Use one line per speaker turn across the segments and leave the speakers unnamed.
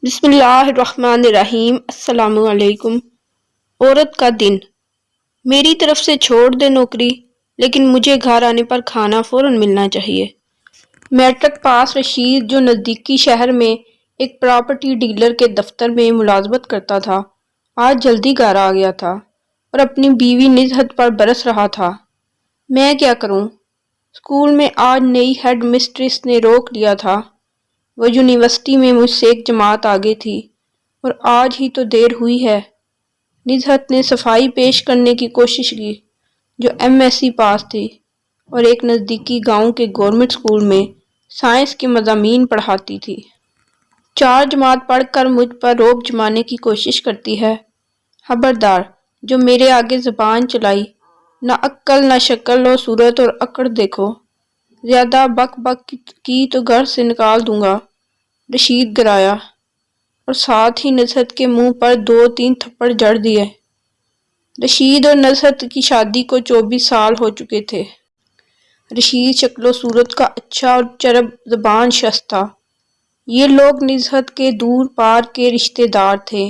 بسم اللہ الرحمن الرحیم۔ السلام علیکم۔ عورت کا دن۔ میری طرف سے چھوڑ دے نوکری، لیکن مجھے گھر آنے پر کھانا فوراً ملنا چاہیے۔ میٹرک پاس رشید، جو نزدیکی شہر میں ایک پراپرٹی ڈیلر کے دفتر میں ملازمت کرتا تھا، آج جلدی گھر آ گیا تھا اور اپنی بیوی نزہت پر برس رہا تھا۔ میں کیا کروں؟ اسکول میں آج نئی ہیڈ مسٹریس نے روک لیا تھا۔ وہ یونیورسٹی میں مجھ سے ایک جماعت آگے تھی اور آج ہی تو دیر ہوئی ہے۔ نزہت نے صفائی پیش کرنے کی کوشش کی، جو MSc پاس تھی اور ایک نزدیکی گاؤں کے گورنمنٹ اسکول میں سائنس کے مضامین پڑھاتی تھی۔ 4 جماعت پڑھ کر مجھ پر رعب جمانے کی کوشش کرتی ہے۔ خبردار، جو میرے آگے زبان چلائی، نہ عقل نہ شکل و صورت اور اکڑ دیکھو۔ زیادہ بک بک کی تو گھر سے نکال دوں گا۔ رشید گرایا اور ساتھ ہی نزہت کے منہ پر 2-3 تھپڑ جڑ دیے۔ رشید اور نزہت کی شادی کو 24 سال ہو چکے تھے۔ رشید شکل و صورت کا اچھا اور چرب زبان شخص تھا۔ یہ لوگ نزہت کے دور پار کے رشتے دار تھے۔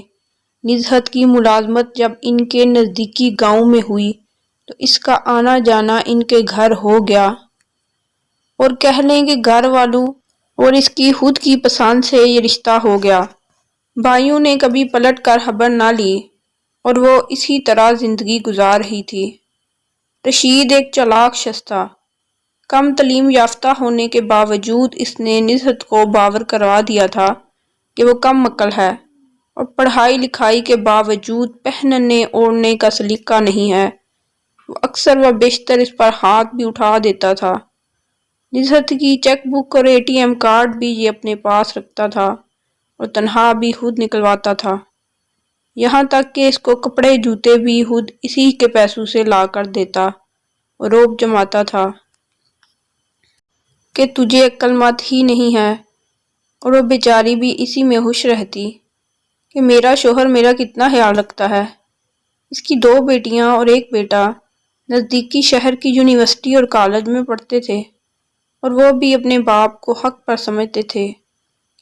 نزہت کی ملازمت جب ان کے نزدیکی گاؤں میں ہوئی تو اس کا آنا جانا ان کے گھر ہو گیا، اور کہہ لیں کہ گھر والوں اور اس کی خود کی پسند سے یہ رشتہ ہو گیا۔ بھائیوں نے کبھی پلٹ کر خبر نہ لی اور وہ اسی طرح زندگی گزار رہی تھی۔ رشید ایک چالاک شخص تھا۔ کم تعلیم یافتہ ہونے کے باوجود اس نے نزہت کو باور کروا دیا تھا کہ وہ کم عقل ہے اور پڑھائی لکھائی کے باوجود پہننے اوڑھنے کا سلیقہ نہیں ہے۔ وہ اکثر و بیشتر اس پر ہاتھ بھی اٹھا دیتا تھا۔ نزہت کی چیک بک اور ATM کارڈ بھی یہ اپنے پاس رکھتا تھا اور تنخواہ بھی خود نکلواتا تھا۔ یہاں تک کہ اس کو کپڑے جوتے بھی خود اسی کے پیسوں سے لا کر دیتا اور رعب جماتا تھا کہ تجھے عقل مت ہی نہیں ہے، اور وہ بیچاری بھی اسی میں خوش رہتی کہ میرا شوہر میرا کتنا خیال رکھتا ہے۔ اس کی 2 بیٹیاں اور ایک بیٹا نزدیکی شہر کی یونیورسٹی اور کالج میں پڑھتے تھے، اور وہ بھی اپنے باپ کو حق پر سمجھتے تھے،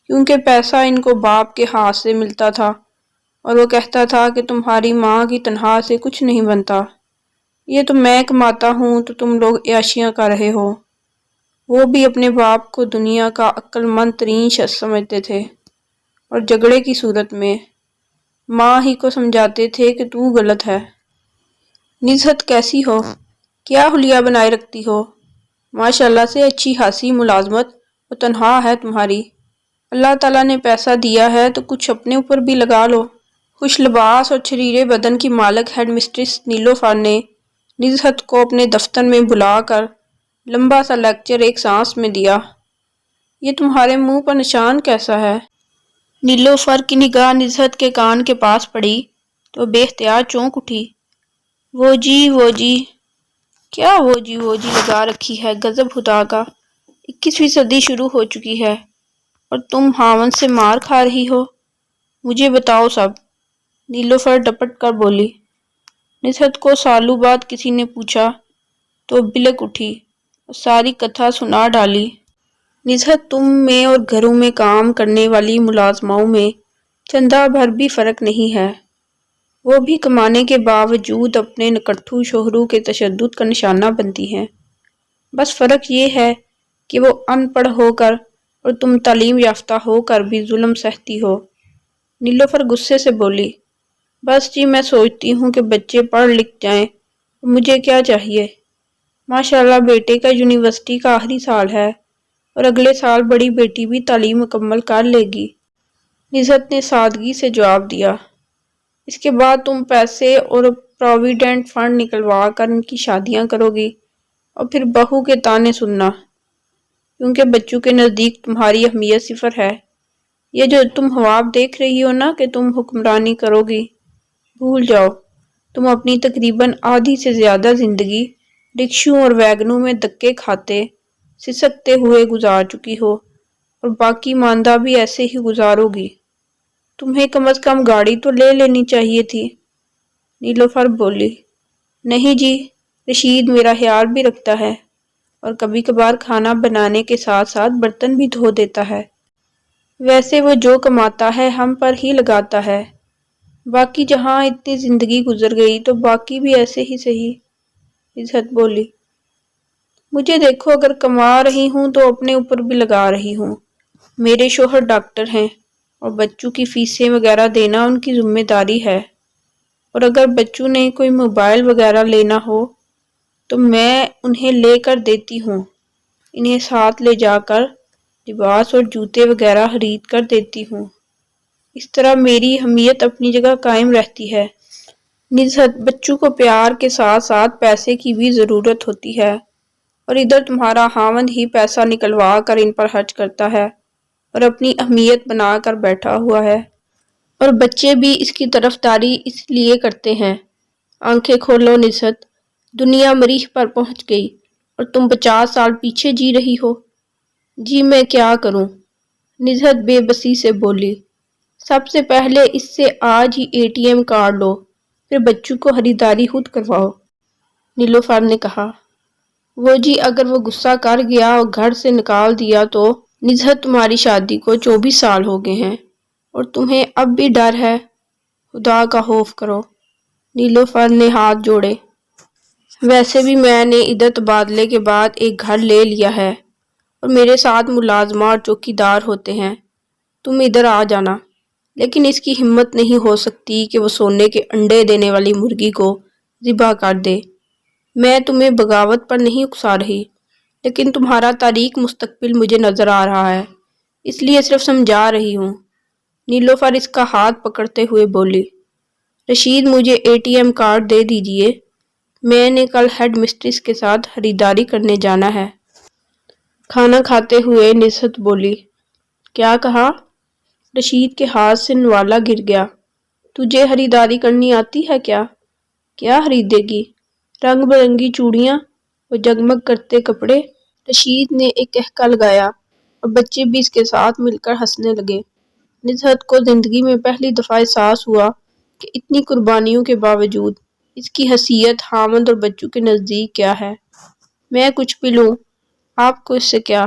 کیونکہ پیسہ ان کو باپ کے ہاتھ سے ملتا تھا اور وہ کہتا تھا کہ تمہاری ماں کی تنخواہ سے کچھ نہیں بنتا، یہ تو میں کماتا ہوں تو تم لوگ عیاشیاں کر رہے ہو۔ وہ بھی اپنے باپ کو دنیا کا عقل مند ترین شخص سمجھتے تھے اور جھگڑے کی صورت میں ماں ہی کو سمجھاتے تھے کہ تو غلط ہے۔ نزہت کیسی ہو؟ کیا حلیہ بنائے رکھتی ہو؟ ماشاءاللہ سے اچھی خاصی ملازمت و تنخواہ ہے تمہاری۔ اللہ تعالیٰ نے پیسہ دیا ہے تو کچھ اپنے اوپر بھی لگا لو۔ خوش لباس اور چھریرے بدن کی مالک ہیڈ مسٹریس نیلوفر نے نزہت کو اپنے دفتر میں بلا کر لمبا سا لیکچر ایک سانس میں دیا۔ یہ تمہارے منہ پر نشان کیسا ہے؟ نیلوفر کی نگاہ نزہت کے کان کے پاس پڑی تو بے اختیار چونک اٹھی۔ وہ جی کیا وہ جی لگا رکھی ہے؟ غضب خدا کا! 21ویں صدی شروع ہو چکی ہے اور تم خاوند سے مار کھا رہی ہو؟ مجھے بتاؤ سب، نیلوفر ڈپٹ کر بولی۔ نزہت کو سالوں بعد کسی نے پوچھا تو بلک اٹھی اور ساری کتھا سنا ڈالی۔ نزہت، تم میں اور گھروں میں کام کرنے والی ملازماؤں میں چندہ بھر بھی فرق نہیں ہے۔ وہ بھی کمانے کے باوجود اپنے نکٹھو شوہروں کے تشدد کا نشانہ بنتی ہیں۔ بس فرق یہ ہے کہ وہ ان پڑھ ہو کر اور تم تعلیم یافتہ ہو کر بھی ظلم سہتی ہو۔ نیلوفر غصے سے بولی۔ بس جی، میں سوچتی ہوں کہ بچے پڑھ لکھ جائیں اور مجھے کیا چاہیے۔ ماشاءاللہ بیٹے کا یونیورسٹی کا آخری سال ہے اور اگلے سال بڑی بیٹی بھی تعلیم مکمل کر لے گی۔ نزہت نے سادگی سے جواب دیا۔ اس کے بعد تم پیسے اور پراویڈنٹ فنڈ نکلوا کر ان کی شادیاں کرو گی اور پھر بہو کے طعنے سننا، کیونکہ بچوں کے نزدیک تمہاری اہمیت صفر ہے۔ یہ جو تم خواب دیکھ رہی ہو نا کہ تم حکمرانی کرو گی، بھول جاؤ۔ تم اپنی تقریباً آدھی سے زیادہ زندگی رکشوں اور ویگنوں میں دھکے کھاتے سسکتے ہوئے گزار چکی ہو، اور باقی ماندہ بھی ایسے ہی گزارو گی۔ تمہیں کم از کم گاڑی تو لے لینی چاہیے تھی۔ نیلوفر بولی۔ نہیں جی، رشید میرا خیال بھی رکھتا ہے اور کبھی کبھار کھانا بنانے کے ساتھ ساتھ برتن بھی دھو دیتا ہے۔ ویسے وہ جو کماتا ہے ہم پر ہی لگاتا ہے، باقی جہاں اتنی زندگی گزر گئی تو باقی بھی ایسے ہی صحیح، عزت بولی۔ مجھے دیکھو، اگر کما رہی ہوں تو اپنے اوپر بھی لگا رہی ہوں۔ میرے شوہر ڈاکٹر ہیں اور بچوں کی فیسیں وغیرہ دینا ان کی ذمہ داری ہے، اور اگر بچوں نے کوئی موبائل وغیرہ لینا ہو تو میں انہیں لے کر دیتی ہوں، انہیں ساتھ لے جا کر لباس اور جوتے وغیرہ خرید کر دیتی ہوں۔ اس طرح میری اہمیت اپنی جگہ قائم رہتی ہے۔ نزہت، بچوں کو پیار کے ساتھ ساتھ پیسے کی بھی ضرورت ہوتی ہے، اور ادھر تمہارا خاوند ہی پیسہ نکلوا کر ان پر خرچ کرتا ہے اور اپنی اہمیت بنا کر بیٹھا ہوا ہے، اور بچے بھی اس کی طرفداری اس لیے کرتے ہیں۔ آنکھیں کھولو نزہت، دنیا مریخ پر پہنچ گئی اور تم 50 سال پیچھے جی رہی ہو۔ جی میں کیا کروں؟ نزہت بے بسی سے بولی۔ سب سے پہلے اس سے آج ہی ATM کارڈ لو، پھر بچوں کو خریداری خود کرواؤ، نیلوفر نے کہا۔ وہ جی، اگر وہ غصہ کر گیا اور گھر سے نکال دیا تو؟ نزہت، تمہاری شادی کو 24 سال ہو گئے ہیں اور تمہیں اب بھی ڈر ہے؟ خدا کا خوف کرو، نیلوفر نے ہاتھ جوڑے۔ ویسے بھی میں نے ادھر تبادلے کے بعد ایک گھر لے لیا ہے اور میرے ساتھ ملازمہ اور چوکیدار ہوتے ہیں، تم ادھر آ جانا۔ لیکن اس کی ہمت نہیں ہو سکتی کہ وہ سونے کے انڈے دینے والی مرغی کو ذبح کر دے۔ میں تمہیں بغاوت پر نہیں اکسا رہی، لیکن تمہارا تاریک مستقبل مجھے نظر آ رہا ہے، اس لیے صرف سمجھا رہی ہوں، نیلوفر اس کا ہاتھ پکڑتے ہوئے بولی۔ رشید، مجھے ATM کارڈ دے دیجئے، میں نے کل ہیڈ مسٹریس کے ساتھ خریداری کرنے جانا ہے۔ کھانا کھاتے ہوئے نزہت بولی۔ کیا کہا؟ رشید کے ہاتھ سے نوالا گر گیا۔ تجھے خریداری کرنی آتی ہے کیا؟ کیا خریدے گی؟ رنگ برنگی چوڑیاں اور جگمگ کرتے کپڑے؟ رشید نے ایک کہکا لگایا اور بچے بھی اس کے ساتھ مل کر ہنسنے لگے۔ نزہت کو زندگی میں پہلی دفعہ احساس ہوا کہ اتنی قربانیوں کے باوجود اس کی حیثیت خاوند اور بچوں کے نزدیک کیا ہے۔ میں کچھ بھی لوں، آپ کو اس سے کیا؟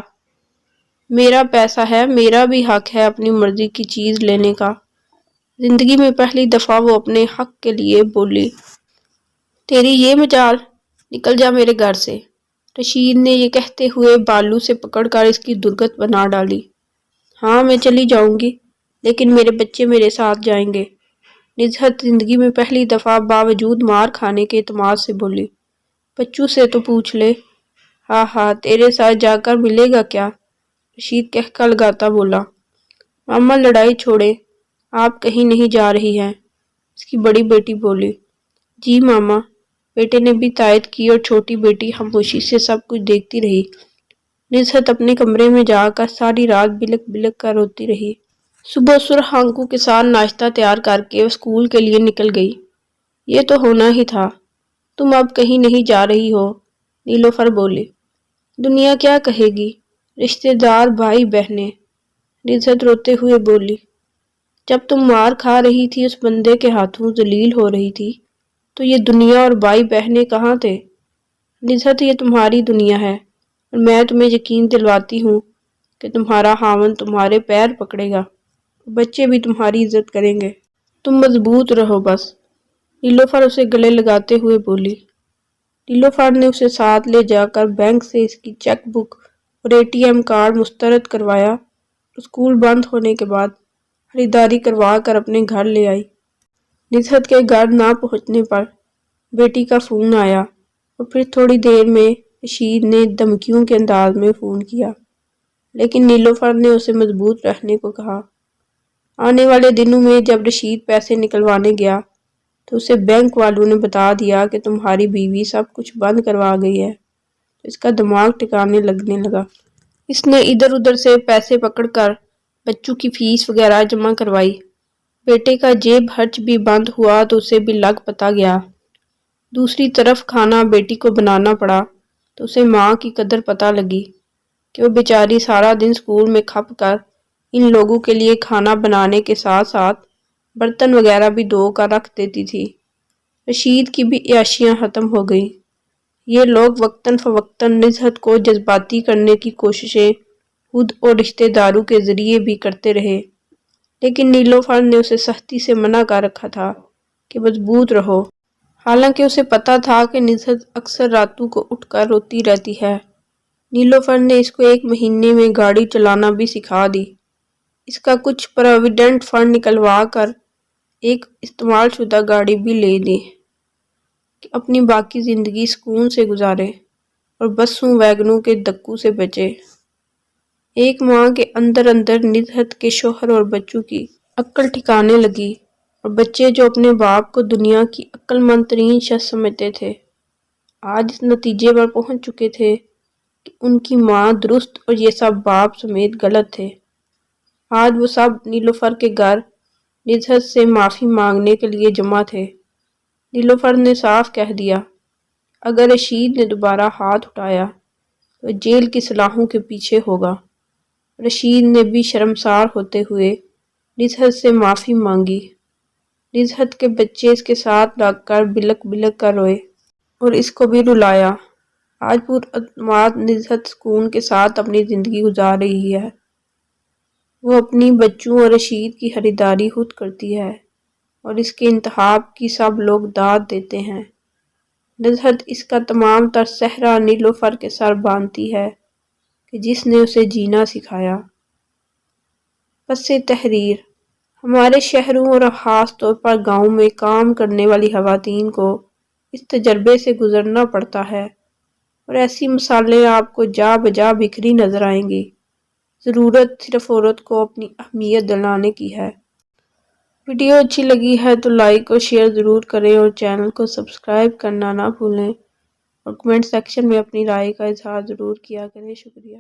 میرا پیسہ ہے، میرا بھی حق ہے اپنی مرضی کی چیز لینے کا۔ زندگی میں پہلی دفعہ وہ اپنے حق کے لیے بولی۔ تیری یہ مجال، نکل جا میرے گھر سے، رشید نے یہ کہتے ہوئے بالوں سے پکڑ کر اس کی درگت بنا ڈالی۔ ہاں میں چلی جاؤں گی، لیکن میرے بچے میرے ساتھ جائیں گے، نزہت زندگی میں پہلی دفعہ باوجود مار کھانے کے اعتماد سے بولی۔ بچوں سے تو پوچھ لے۔ ہاں ہاں، تیرے ساتھ جا کر ملے گا کیا؟ رشید کہکا لگاتا بولا۔ ماما لڑائی چھوڑے، آپ کہیں نہیں جا رہی ہیں، اس کی بڑی بیٹی بولی۔ جی ماما، بیٹے نے بھی تائید کی اور چھوٹی بیٹی خاموشی سے سب کچھ دیکھتی رہی۔ نزہت اپنے کمرے میں جا کر ساری رات بلک بلک کر روتی رہی۔ صبح سرخ آنکھوں کے ساتھ ناشتہ تیار کر کے وہ اسکول کے لیے نکل گئی۔ یہ تو ہونا ہی تھا، تم اب کہیں نہیں جا رہی ہو، نیلوفر بولی۔ دنیا کیا کہے گی، رشتہ دار، بھائی بہنیں، نزہت روتے ہوئے بولی۔ جب تم مار کھا رہی تھی، اس بندے کے ہاتھوں ذلیل ہو رہی تھی، تو یہ دنیا اور بھائی بہنیں کہاں تھے؟ نزہت، یہ تمہاری دنیا ہے اور میں تمہیں یقین دلواتی ہوں کہ تمہارا خاوند تمہارے پیر پکڑے گا، بچے بھی تمہاری عزت کریں گے، تم مضبوط رہو بس، نیلوفر اسے گلے لگاتے ہوئے بولی۔ نیلوفر نے اسے ساتھ لے جا کر بینک سے اس کی چیک بک اور ATM کارڈ مسترد کروایا، اسکول بند ہونے کے بعد خریداری کروا کر اپنے گھر لے آئی۔ نزہت کے گھر نہ پہنچنے پر بیٹی کا فون آیا اور پھر تھوڑی دیر میں رشید نے دھمکیوں کے انداز میں فون کیا، لیکن نیلوفر نے اسے مضبوط رہنے کو کہا۔ آنے والے دنوں میں جب رشید پیسے نکلوانے گیا تو اسے بینک والوں نے بتا دیا کہ تمہاری بیوی سب کچھ بند کروا گئی ہے، تو اس کا دماغ ٹھکانے لگنے لگا۔ اس نے ادھر ادھر سے پیسے پکڑ کر بچوں کی فیس وغیرہ جمع کروائی، بیٹے کا جیب خرچ بھی بند ہوا تو اسے بھی لگ پتا گیا۔ دوسری طرف کھانا بیٹی کو بنانا پڑا تو اسے ماں کی قدر پتہ لگی کہ وہ بیچاری سارا دن اسکول میں کھپ کر ان لوگوں کے لیے کھانا بنانے کے ساتھ ساتھ برتن وغیرہ بھی دھو کر رکھ دیتی تھی۔ رشید کی بھی عیاشیاں ختم ہو گئیں۔ یہ لوگ وقتاً فوقتاً نزہت کو جذباتی کرنے کی کوششیں خود اور رشتے داروں کے ذریعے بھی کرتے رہے، لیکن نیلوفر نے اسے سختی سے منع کر رکھا تھا کہ مضبوط رہو۔ حالانکہ اسے پتا تھا کہ نصرت اکثر راتوں کو اٹھ کر روتی رہتی ہے، نیلوفر نے اس کو 1 مہینے میں گاڑی چلانا بھی سکھا دی، اس کا کچھ پروویڈنٹ فنڈ نکلوا کر ایک استعمال شدہ گاڑی بھی لے دی کہ اپنی باقی زندگی سکون سے گزارے اور بسوں ویگنوں کے دھکوں سے بچے۔ 1 ماہ کے اندر اندر نصرت کے شوہر اور بچوں کی عقل ٹھکانے لگی، اور بچے جو اپنے باپ کو دنیا کی عقل مند ترین شخص سمجھتے تھے، آج اس نتیجے پر پہنچ چکے تھے کہ ان کی ماں درست اور یہ سب باپ سمیت غلط تھے۔ آج وہ سب نیلوفر کے گھر نصرت سے معافی مانگنے کے لیے جمع تھے۔ نیلوفر نے صاف کہہ دیا، اگر رشید نے دوبارہ ہاتھ اٹھایا تو جیل کی سلاخوں کے پیچھے ہوگا۔ رشید نے بھی شرمسار ہوتے ہوئے نصرت سے معافی مانگی۔ نصرت کے بچے اس کے ساتھ لگ کر بلک بلک کر روئے اور اس کو بھی رلایا۔ آج پراعتماد نصرت سکون کے ساتھ اپنی زندگی گزار رہی ہے۔ وہ اپنی بچوں اور رشید کی خریداری خود کرتی ہے اور اس کے انتخاب کی سب لوگ داد دیتے ہیں۔ نصرت اس کا تمام تر صحرا نیلوفر کے سر باندھتی ہے کہ جس نے اسے جینا سکھایا۔ پس تحریر، ہمارے شہروں اور خاص طور پر گاؤں میں کام کرنے والی خواتین کو اس تجربے سے گزرنا پڑتا ہے، اور ایسی مثالیں آپ کو جا بجا بکھری نظر آئیں گی۔ ضرورت صرف عورت کو اپنی اہمیت دلانے کی ہے۔ ویڈیو اچھی لگی ہے تو لائک اور شیئر ضرور کریں اور چینل کو سبسکرائب کرنا نہ بھولیں، اور کمنٹ سیکشن میں اپنی رائے کا اظہار ضرور کیا کریں۔ شکریہ۔